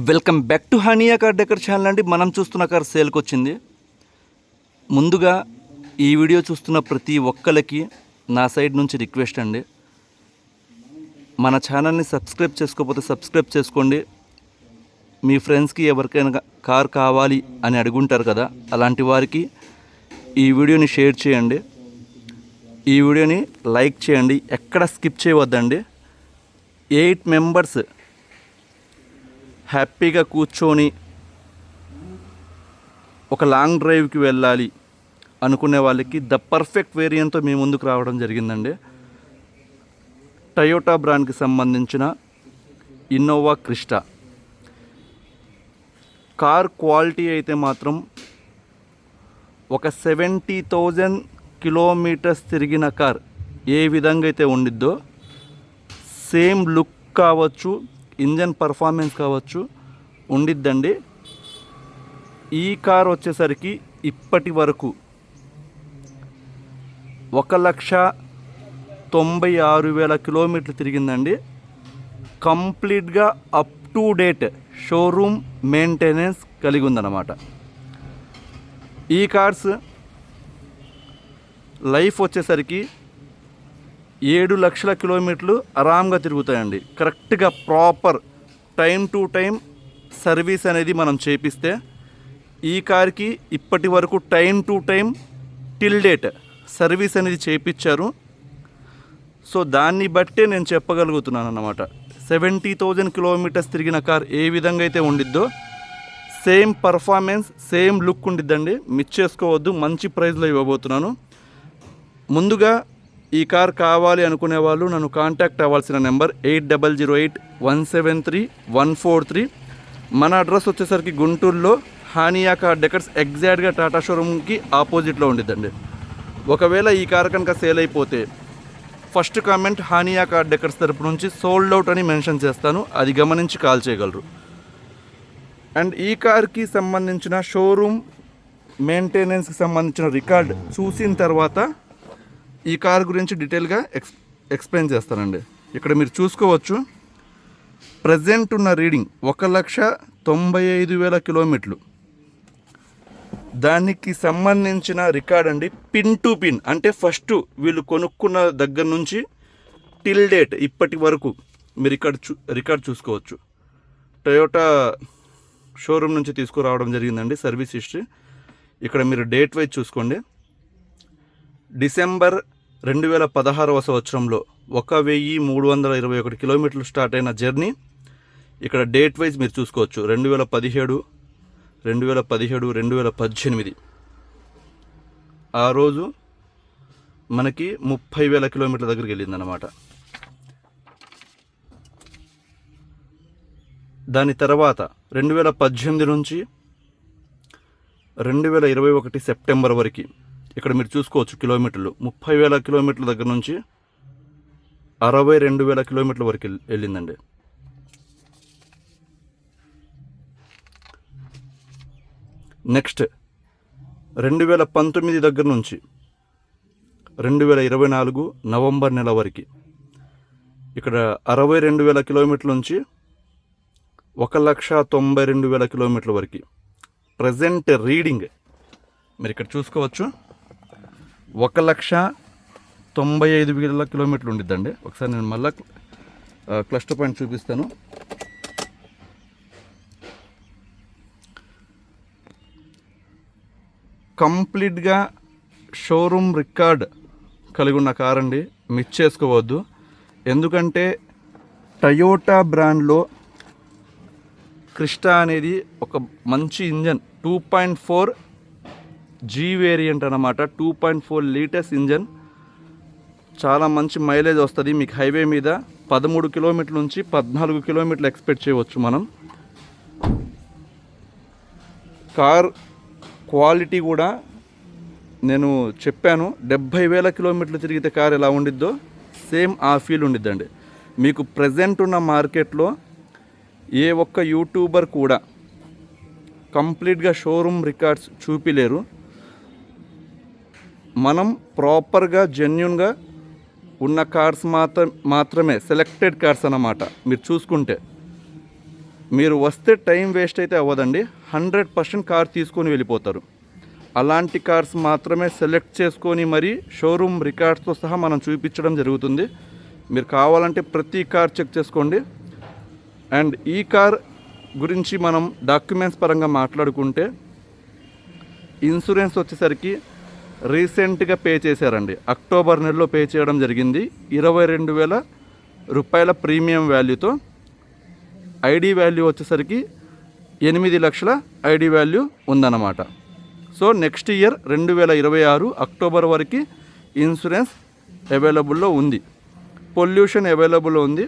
Welcome back to Hania car decor channel అండి. మనం చూస్తున్న కార్ సేల్కి వచ్చింది. ముందుగా ఈ వీడియో చూస్తున్న ప్రతి ఒక్కరికి నా సైడ్ నుంచి రిక్వెస్ట్ అండి, మన ఛానల్ని సబ్స్క్రైబ్ చేసుకోకపోతే సబ్స్క్రైబ్ చేసుకోండి. మీ ఫ్రెండ్స్కి ఎవరికైనా కార్ కావాలి అని అడుగుంటారు కదా, అలాంటి వారికి ఈ వీడియోని షేర్ చేయండి, ఈ వీడియోని లైక్ చేయండి, ఎక్కడ స్కిప్ చేయవద్దండి. 8 మెంబర్స్ హ్యాపీగా కూర్చొని ఒక లాంగ్ డ్రైవ్కి వెళ్ళాలి అనుకునే వాళ్ళకి ద పర్ఫెక్ట్ వేరియంట్తో మీ ముందుకు రావడం జరిగిందండి. టయోటా బ్రాండ్కి సంబంధించిన ఇన్నోవా క్రిస్టా కార్ క్వాలిటీ అయితే మాత్రం ఒక 70,000 కిలోమీటర్స్ తిరిగిన కార్ ఏ విధంగా అయితే ఉండిద్దో సేమ్ లుక్ కావచ్చు, ఇంజన్ పర్ఫార్మెన్స్ కావచ్చు ఉండిద్దండి. ఈ కార్ వచ్చేసరికి ఇప్పటి వరకు 1,96,000 కిలోమీటర్లు తిరిగిందండి. కంప్లీట్గా up to date showroom maintenance కలిగి ఉందన్నమాట. ఈ కార్స్ లైఫ్ వచ్చేసరికి 7 లక్షల కిలోమీటర్లు ఆరాంగా తిరుగుతాయండి. కరెక్ట్గా proper time to time service అనేది మనం చేపిస్తే ఈ కార్కి ఇప్పటి వరకు time to time till date service అనేది చేయించారు. సో దాన్ని బట్టే నేను చెప్పగలుగుతున్నాను అన్నమాట. 70,000 కిలోమీటర్స్ తిరిగిన కార్ ఏ విధంగా అయితే ఉండిద్దో సేమ్ పర్ఫార్మెన్స్ సేమ్ లుక్ ఉండిద్దండి. మిస్ చేసుకోవద్దు, మంచి ప్రైస్లో ఇవ్వబోతున్నాను. ముందుగా ఈ కార్ కావాలి అనుకునే వాళ్ళు నన్ను కాంటాక్ట్ అవ్వాల్సిన నెంబర్ 8008173143. మన అడ్రస్ వచ్చేసరికి గుంటూరులో హానియా కార్ డెకర్స్ ఎగ్జాక్ట్గా టాటా షోరూమ్కి ఆపోజిట్లో ఉండిద్దండి. ఒకవేళ ఈ కార్ కనుక సేల్ అయిపోతే first comment Hania car decors తరపు నుంచి సోల్డ్ అవుట్ అని మెన్షన్ చేస్తాను, అది గమనించి కాల్ చేయగలరు. అండ్ ఈ కార్కి సంబంధించిన షోరూమ్ మెయింటెనెన్స్కి సంబంధించిన రికార్డ్ చూసిన తర్వాత ఈ కార్ గురించి డీటెయిల్గా ఎక్స్ప్లెయిన్ చేస్తానండి. ఇక్కడ మీరు చూసుకోవచ్చు, ప్రజెంట్ ఉన్న రీడింగ్ 1,95,000 కిలోమీటర్లు. దానికి సంబంధించిన రికార్డ్ అండి, పిన్ టు పిన్, అంటే ఫస్ట్ వీళ్ళు కొనుక్కున్న దగ్గర నుంచి టిల్ డేట్ ఇప్పటి వరకు మీరు ఇక్కడ రికార్డ్ చూసుకోవచ్చు. టయోటా షోరూమ్ నుంచి తీసుకురావడం జరిగిందండి సర్వీస్ హిస్టరీ. ఇక్కడ మీరు డేట్ వైజ్ చూసుకోండి. డిసెంబర్ 2016వ సంవత్సరంలో 1,321 కిలోమీటర్లు స్టార్ట్ అయిన జర్నీ. ఇక్కడ డేట్ వైజ్ మీరు చూసుకోవచ్చు, 2017, 2018 ఆ రోజు మనకి 30,000 కిలోమీటర్ల దగ్గరికి వెళ్ళిందన్నమాట. దాని తర్వాత 2018 నుంచి 2021 సెప్టెంబర్ వరకు ఇక్కడ మీరు చూసుకోవచ్చు కిలోమీటర్లు 30,000 కిలోమీటర్ల దగ్గర నుంచి 62,000 కిలోమీటర్ల వరకు వెళ్ళిందండి. నెక్స్ట్ 2019 దగ్గర నుంచి 2024 నవంబర్ నెల వరకు ఇక్కడ 62,000 కిలోమీటర్ల నుంచి 1,92,000 కిలోమీటర్ల వరకు ప్రజెంట్ రీడింగ్ మీరు ఇక్కడ చూసుకోవచ్చు. 1,95,000 కిలోమీటర్లు ఉండిద్దండి. ఒకసారి నేను మళ్ళీ క్లస్టర్ పాయింట్ చూపిస్తాను. కంప్లీట్గా షోరూమ్ రికార్డ్ కలిగి ఉన్న కార్ అండి, మిస్ చేసుకోవద్దు. ఎందుకంటే టయోటా బ్రాండ్లో క్రిస్టా అనేది ఒక మంచి ఇంజన్, 2.4 జీ వేరియంట్ అన్నమాట. 2.4 లీటర్స్ ఇంజన్, చాలా మంచి మైలేజ్ వస్తుంది. మీకు హైవే మీద 13 కిలోమీటర్ల నుంచి 14 కిలోమీటర్లు ఎక్స్పెక్ట్ చేయవచ్చు మనం. కార్ క్వాలిటీ కూడా నేను చెప్పాను, 70,000 కిలోమీటర్లు తిరిగితే కార్ ఎలా ఉండిద్దో సేమ్ ఆ ఫీల్ ఉండిద్దండి. మీకు ప్రజెంట్ ఉన్న మార్కెట్లో ఏ ఒక్క యూట్యూబర్ కూడా కంప్లీట్గా షోరూమ్ రికార్డ్స్ చూపిలేరు. మనం ప్రాపర్గా జెన్యున్గా ఉన్న కార్స్ మాత్రమే సెలెక్టెడ్ కార్స్ అన్నమాట. మీరు చూసుకుంటే మీరు వస్తే టైం వేస్ట్ అయితే అవ్వదండి, 100% కార్ తీసుకొని వెళ్ళిపోతారు. అలాంటి కార్స్ మాత్రమే సెలెక్ట్ చేసుకొని మరి షోరూమ్ రికార్డ్స్తో సహా మనం చూపించడం జరుగుతుంది. మీరు కావాలంటే ప్రతి కార్ చెక్ చేసుకోండి. అండ్ ఈ కార్ గురించి మనం డాక్యుమెంట్స్ పరంగా మాట్లాడుకుంటే ఇన్సూరెన్స్ వచ్చేసరికి రీసెంట్గా పే చేశారండి, అక్టోబర్ నెలలో పే చేయడం జరిగింది. 22,000 రూపాయల ప్రీమియం వాల్యూతో. ఐడి వాల్యూ వచ్చేసరికి 8 లక్షల ఐడి వాల్యూ ఉందన్నమాట. సో నెక్స్ట్ ఇయర్ 2026 అక్టోబర్ వరకు ఇన్సూరెన్స్ అవైలబుల్లో ఉంది, పొల్యూషన్ అవైలబుల్లో ఉంది.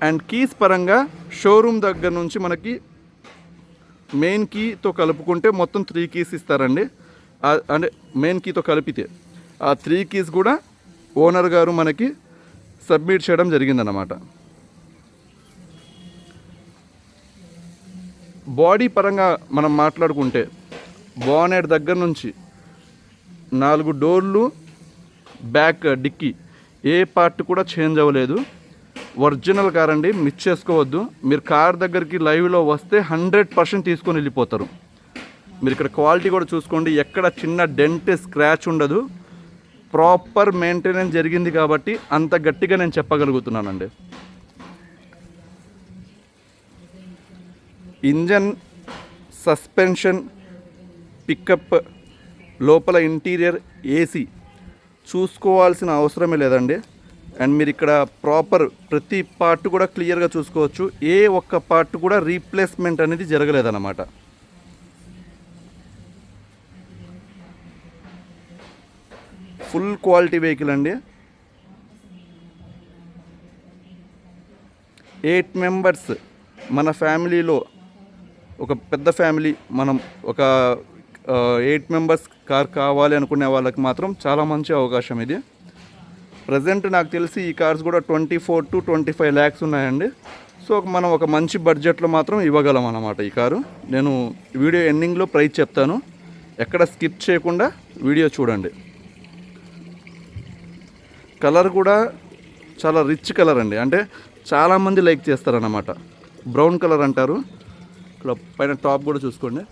అండ్ కీస్ పరంగా షోరూమ్ దగ్గర నుంచి మనకి మెయిన్ కీతో కలుపుకుంటే మొత్తం 3 కీస్ ఇస్తారండి. అంటే మెయిన్ కీతో కలిపితే ఆ 3 కీస్ కూడా ఓనర్ గారు మనకి సబ్మిట్ చేయడం జరిగిందన్నమాట. బాడీ పరంగా మనం మాట్లాడుకుంటే బానెట్ దగ్గర నుంచి 4 డోర్లు, బ్యాక్ డిక్కీ ఏ పార్ట్ కూడా చేంజ్ అవ్వలేదు. ఒరిజినల్ కార్ అండి, మిస్ చేసుకోవద్దు. మీరు కార్ దగ్గరికి లైవ్లో వస్తే 100% తీసుకొని వెళ్ళిపోతారు. మీరు ఇక్కడ క్వాలిటీ కూడా చూసుకోండి, ఎక్కడ చిన్న డెంట్ స్క్రాచ్ ఉండదు. ప్రాపర్ మెయింటెనెన్స్ జరిగింది కాబట్టి అంత గట్టిగా నేను చెప్పగలుగుతున్నానండి. ఇంజన్, సస్పెన్షన్, పికప్, లోపల ఇంటీరియర్, ఏసీ చూసుకోవాల్సిన అవసరమే లేదండి. అండ్ మీరు ఇక్కడ ప్రాపర్ ప్రతి పార్ట్ కూడా క్లియర్గా చూసుకోవచ్చు. ఏ ఒక్క పార్ట్ కూడా రీప్లేస్మెంట్ అనేది జరగలేదన్నమాట. ఫుల్ క్వాలిటీ వెహికల్ అండి. 8 మెంబర్స్ మన ఫ్యామిలీలో, ఒక పెద్ద ఫ్యామిలీ, మనం ఒక 8 మెంబర్స్ కార్ కావాలి అనుకునే వాళ్ళకి మాత్రం చాలా మంచి అవకాశం ఇది. ప్రజెంట్ నాకు తెలిసి ఈ కార్స్ కూడా 24 to 25 lakhs ఉన్నాయండి. సో మనం ఒక మంచి బడ్జెట్లో మాత్రం ఇవ్వగలం అన్నమాట ఈ కారు. నేను వీడియో ఎండింగ్లో ప్రైస్ చెప్తాను, ఎక్కడ స్కిప్ చేయకుండా వీడియో చూడండి. కలర్ కూడా చాలా రిచ్ కలర్ అండి, అంటే చాలామంది లైక్ చేస్తారన్నమాట. బ్రౌన్ కలర్ అంటారు. ఇక్కడ పైన టాప్ కూడా చూసుకోండి.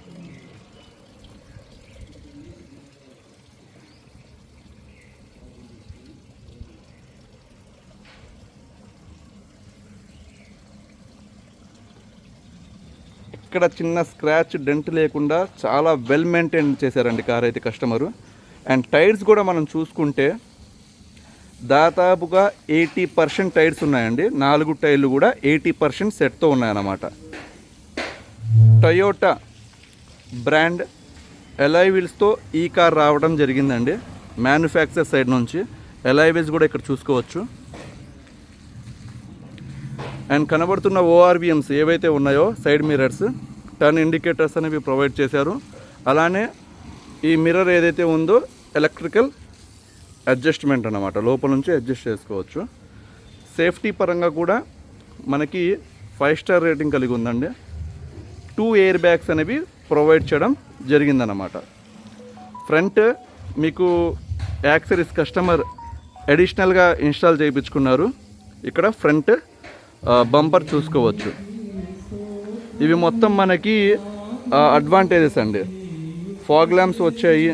ఇక్కడ చిన్న స్క్రాచ్, డెంట్ లేకుండా చాలా వెల్ మెయింటైన్ చేశారండి కార్ అయితే కస్టమరు. అండ్ టైర్స్ కూడా మనం చూసుకుంటే దాదాపుగా 80% టైర్స్ ఉన్నాయండి. 4 టైర్లు కూడా 80% సెట్తో ఉన్నాయన్నమాట. టయోటా బ్రాండ్ ఎలాయ్ వీల్స్తో ఈ కార్ రావడం జరిగిందండి, మ్యానుఫ్యాక్చర్ సైడ్ నుంచి. ఎలాయ్ వీల్స్ కూడా ఇక్కడ చూసుకోవచ్చు. అండ్ కనబడుతున్న ORVMs ఏవైతే ఉన్నాయో, సైడ్ మిర్రర్స్, టర్న్ ఇండికేటర్స్ అనేవి ప్రొవైడ్ చేశారు. అలానే ఈ మిర్రర్ ఏదైతే ఉందో ఎలక్ట్రికల్ అడ్జస్ట్మెంట్ అన్నమాట, లోపల నుంచి అడ్జస్ట్ చేసుకోవచ్చు. సేఫ్టీ పరంగా కూడా మనకి 5 స్టార్ రేటింగ్ కలిగి ఉందండి. 2 ఎయిర్ బ్యాగ్స్ అనేవి ప్రొవైడ్ చేయడం జరిగిందన్నమాట. ఫ్రంట్ మీకు యాక్సరీస్ కస్టమర్ అడిషనల్గా ఇన్స్టాల్ చేయించుకున్నారు. ఇక్కడ ఫ్రంట్ బంపర్ చూసుకోవచ్చు. ఇవి మొత్తం మనకి అడ్వాంటేజెస్ అండి. ఫాగ్ ల్యాంప్స్ వచ్చాయి,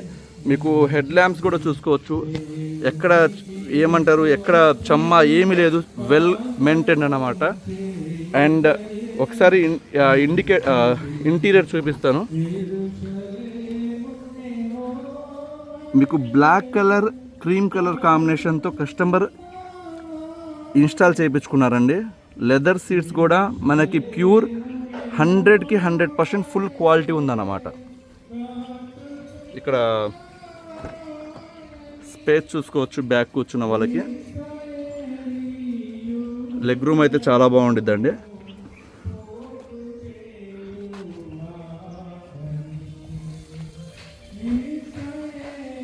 మీకు హెడ్ ల్యాంప్స్ కూడా చూసుకోవచ్చు. ఎక్కడ ఏమంటారు, ఎక్కడ చమ్మ ఏమీ లేదు, వెల్ మెయింటైన్ అన్నమాట. అండ్ ఒకసారి ఇంటీరియర్ చూపిస్తాను మీకు. బ్లాక్ కలర్, క్రీమ్ కలర్ కాంబినేషన్తో కస్టమర్ ఇన్స్టాల్ చేయించుకున్నారండి. లెదర్ సీట్స్ కూడా మనకి ప్యూర్ 100కి 100% ఫుల్ క్వాలిటీ ఉందన్నమాట. ఇక్కడ స్పేస్ చూసుకోవచ్చు బ్యాక్ కూర్చున్న వాళ్ళకి. లెగ్ రూమ్ అయితే చాలా బాగుండిద్దండి.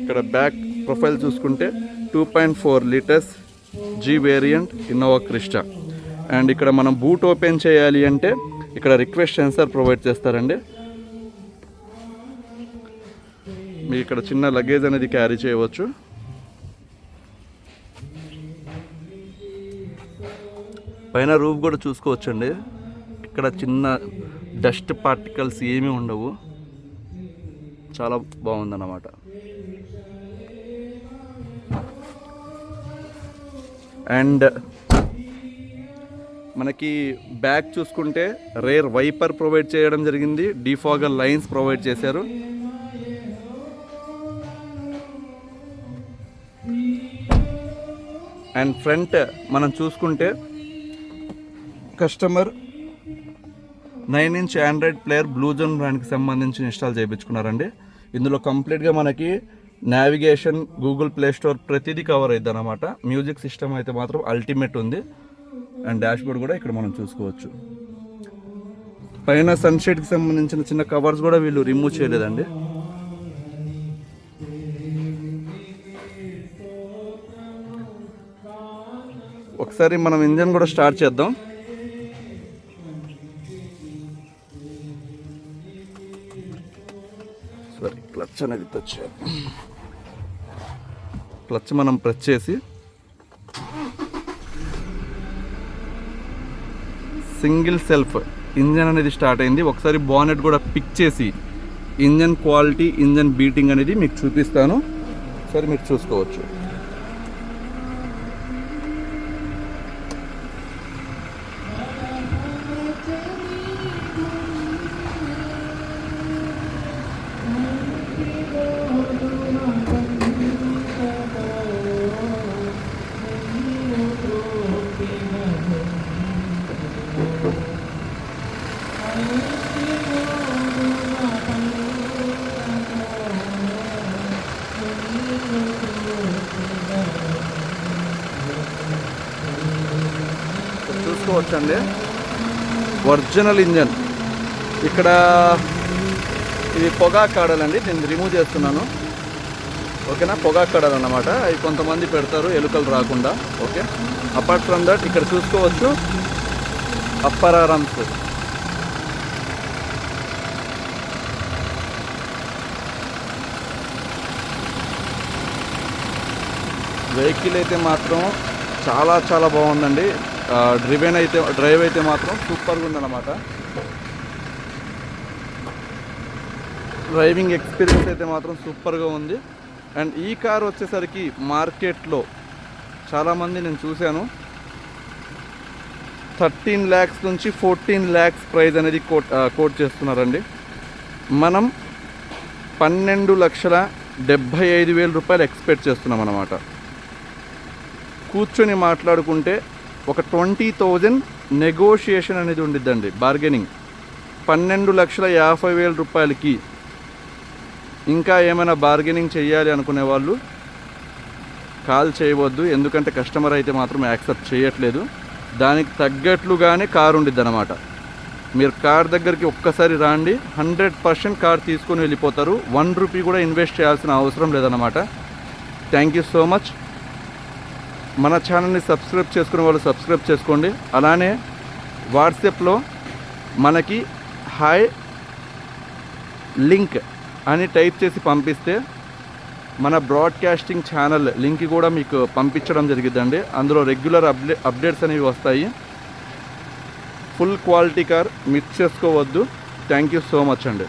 ఇక్కడ బ్యాక్ ప్రొఫైల్ చూసుకుంటే 2.4 litres G variant Innova Crysta. And ఇక్కడ మనం బూట్ ఓపెన్ చేయాలి అంటే ఇక్కడ రిక్వెస్ట్ సెన్సార్ ప్రొవైడ్ చేస్తారండి. మీకు ఇక్కడ చిన్న లగేజ్ అనేది క్యారీ చేయవచ్చు. పైన రూఫ్ కూడా చూసుకోవచ్చండి. ఎక్కడ చిన్న డస్ట్ పార్టికల్స్ ఏమీ ఉండవు. చాలా బాగుందన్నమాట. అండ్ మనకి బ్యాక్ చూసుకుంటే రేర్ వైపర్ ప్రొవైడ్ చేయడం జరిగింది, డిఫాగర్ లైన్స్ ప్రొవైడ్ చేశారు. అండ్ ఫ్రంట్ మనం చూసుకుంటే కస్టమర్ 9-inch ఆండ్రాయిడ్ ప్లేయర్ బ్లూజోన్ బ్రాండ్కి సంబంధించి ఇన్స్టాల్ చేయించుకున్నారండి. ఇందులో కంప్లీట్గా మనకి నావిగేషన్, గూగుల్ ప్లే స్టోర్ ప్రతిదీ కవర్ అవుతుంది అన్నమాట. మ్యూజిక్ సిస్టమ్ అయితే మాత్రం అల్టిమేట్ ఉంది. అండ్ డాష్బోర్డ్ కూడా ఇక్కడ మనం చూసుకోవచ్చు. పైన సన్షేడ్కి సంబంధించిన చిన్న కవర్స్ కూడా వీళ్ళు రిమూవ్ చేయలేదండి. ఒకసారి మనం ఇంజన్ కూడా స్టార్ట్ చేద్దాం. సారీ, క్లచ్ అనేది టచ్ చేయాలి. క్లచ్ మనం ప్రెస్ చేసి సింగిల్ సెల్ఫ్ ఇంజన్ అనేది స్టార్ట్ అయింది. ఒకసారి బానెట్ కూడా పిక్ చేసి ఇంజన్ క్వాలిటీ, ఇంజన్ బీటింగ్ అనేది మీకు చూపిస్తాను. సరే, మీరు చూసుకోవచ్చు. చూసుకోవచ్చండి, ఒరిజినల్ ఇంజన్. ఇక్కడ ఇది పొగా కాడలండి, నేను రిమూవ్ చేస్తున్నాను. ఓకేనా, పొగా కాడలు అన్నమాట. అవి కొంతమంది పెడతారు ఎలుకలు రాకుండా. ఓకే, అపార్ట్ ఫ్రమ్ దట్ ఇక్కడ చూసుకోవచ్చు అప్పర్ ఆర్మ్స్. వెహికల్ అయితే మాత్రం చాలా చాలా బాగుందండి. డ్రైవ్ అయితే మాత్రం సూపర్గా ఉందన్నమాట. డ్రైవింగ్ ఎక్స్పీరియన్స్ అయితే మాత్రం సూపర్గా ఉంది. అండ్ ఈ కార్ వచ్చేసరికి మార్కెట్లో చాలామంది నేను చూశాను 13 lakhs నుంచి 14 lakhs ప్రైస్ అనేది కోట్ చేస్తున్నారండి. మనం 12,75,000 రూపాయలు ఎక్స్పెక్ట్ చేస్తున్నాం అన్నమాట. కూర్చొని మాట్లాడుకుంటే ఒక 20,000 నెగోషియేషన్ అనేది ఉండిద్దండి, బార్గెనింగ్. 12,50,000 రూపాయలకి ఇంకా ఏమైనా బార్గెనింగ్ చేయాలి అనుకునే వాళ్ళు కాల్ చేయవద్దు, ఎందుకంటే కస్టమర్ అయితే మాత్రం యాక్సెప్ట్ చేయట్లేదు. దానికి తగ్గట్లుగానే కార్ ఉండిద్ది అన్నమాట. మీరు కార్ దగ్గరికి ఒక్కసారి రాండి, 100% కార్ తీసుకొని వెళ్ళిపోతారు. 1 రూపీ కూడా ఇన్వెస్ట్ చేయాల్సిన అవసరం లేదన్నమాట. Thank you so much. మన ఛానల్ని సబ్స్క్రైబ్ చేసుకునే వాళ్ళు సబ్స్క్రైబ్ చేసుకోండి. అలానే వాట్సాప్లో మనకి హాయ్ లింక్ అని టైప్ చేసి పంపిస్తే మన బ్రాడ్కాస్టింగ్ ఛానల్ లింక్ కూడా మీకు పంపించడం జరిగిద్దండి. అందులో రెగ్యులర్ అప్డేట్స్ అనేవి వస్తాయి. ఫుల్ క్వాలిటీ కార్ మిస్ చేసుకోవద్దు. థ్యాంక్ యూ సో మచ్ అండి.